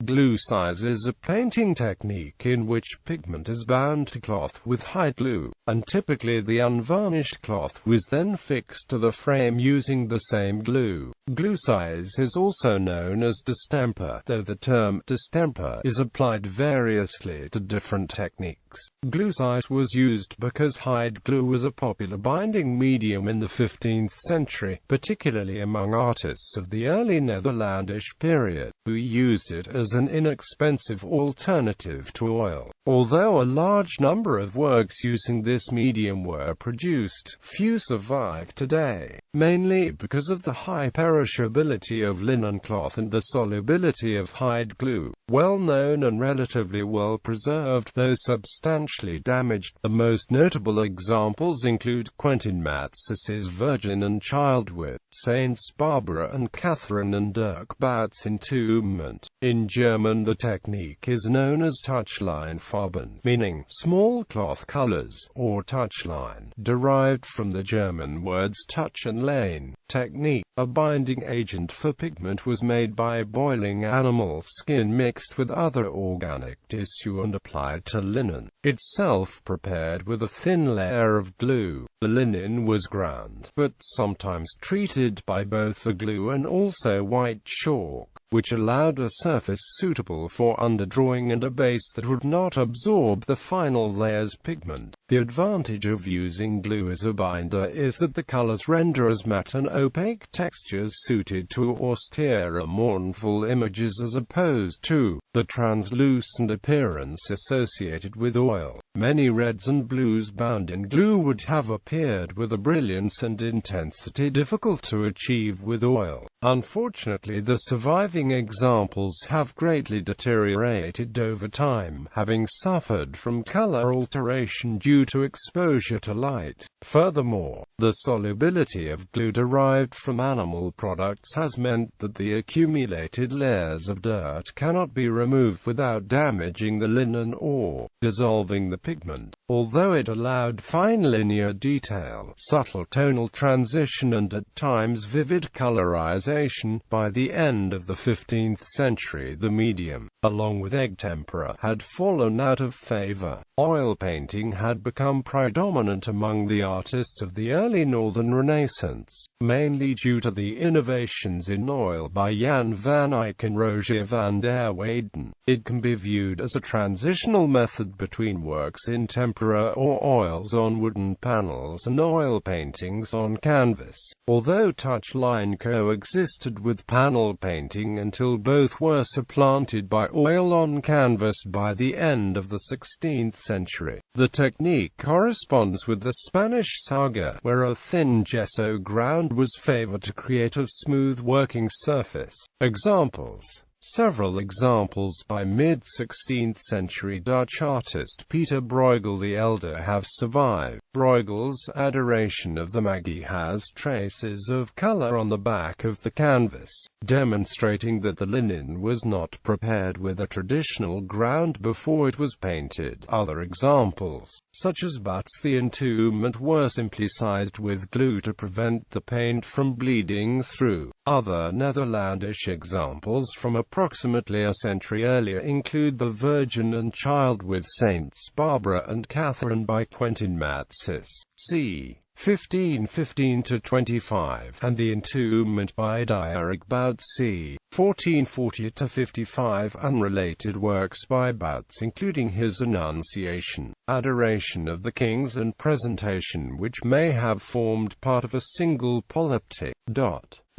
glue.Glue-size is a painting technique in which pigment is bound to cloth with hide glue, and typically the unvarnished cloth was then fixed to the frame using the same glue. Glue.Size is also known as distemper, though the term distemper is applied variously to different techniques. Glue.Size was used because hide glue was a popular binding medium in the 15th century, particularly among artists of the Early Netherlandish period, who used it as an inexpensive alternative to oil. Although a large number of works using this medium were produced, few survive today, mainly because of the high perishability of linen cloth and the solubility of hide glue. Well-known and relatively well-preserved, though substantially damaged. The most notable examples include Quinten Matsys' Virgin and Child with Saints Barbara and Catherine and Dirk Bout's entombment. In German, the technique is known as touchline farben, meaning small cloth colors, or touchline, derived from the German words touch and lane. Technique. A binding agent for pigment was made by boiling animal skin mixed with other organic tissue and applied to linen, itself prepared with a thin layer of glue. The linen was ground, but sometimes treated by both the glue and also white chalk, which allowed a surface suitable for underdrawing and a base that would not absorb the final layer's pigment. The advantage of using glue as a binder is that the colors render as matte and opaque textures suited to austere mournful images as opposed to the translucent appearance associated with oil. Many reds and blues bound in glue would have appeared with a brilliance and intensity difficult to achieve with oil. Unfortunately, the surviving examples have greatly deteriorated over time, having suffered from color alteration due to exposure to light. Furthermore, the solubility of glue derived from animal products has meant that the accumulated layers of dirt cannot be removed without damaging the linen or dissolving the pigment. Although it allowed fine linear detail, subtle tonal transition and at times vivid colorization, by the end of the 15th century the medium, along with egg tempera, had fallen out of favor. Oil painting had become predominant among the artists of the early Northern Renaissance, mainly due to the innovations in oil by Jan van Eyck and Rogier van der Weyden. It can be viewed as a transitional method between works in tempera or oils on wooden panels and oil paintings on canvas, although touchline coexisted with panel painting until both were supplanted by oil on canvas by the end of the 16th century. The technique corresponds with the Spanish saga, where a thin gesso ground was favored to create a smooth working surface. Examples. Several examples by mid-16th century Dutch artist Peter Bruegel the Elder have survived. Bruegel's Adoration of the Magi has traces of color on the back of the canvas, demonstrating that the linen was not prepared with a traditional ground before it was painted. Other examples, such as Bout's The Entombment, were simply sized with glue to prevent the paint from bleeding through. Other Netherlandish examples from approximately a century earlier include The Virgin and Child with Saints Barbara and Catherine by Quinten Matsys, c. 1515–25, and The Entombment by Dirk Bout c. 1440–55. Unrelated works by Bout's including his Annunciation, Adoration of the Kings and Presentation, which may have formed part of a single polyptych.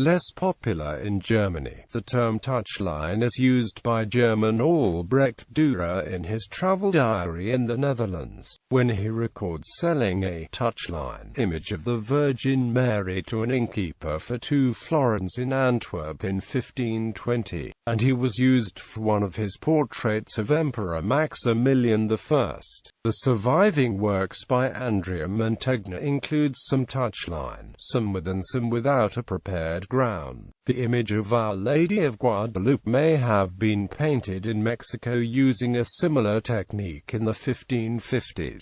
Less popular in Germany, the term touchline is used by German Albrecht Dürer in his travel diary in the Netherlands, when he records selling a touchline image of the Virgin Mary to an innkeeper for 2 florins in Antwerp in 1520, and he was used for one of his portraits of Emperor Maximilian I. The surviving works by Andrea Mantegna include some touchline, some with and some without a prepared ground. The image of Our Lady of Guadalupe may have been painted in Mexico using a similar technique in the 1550s.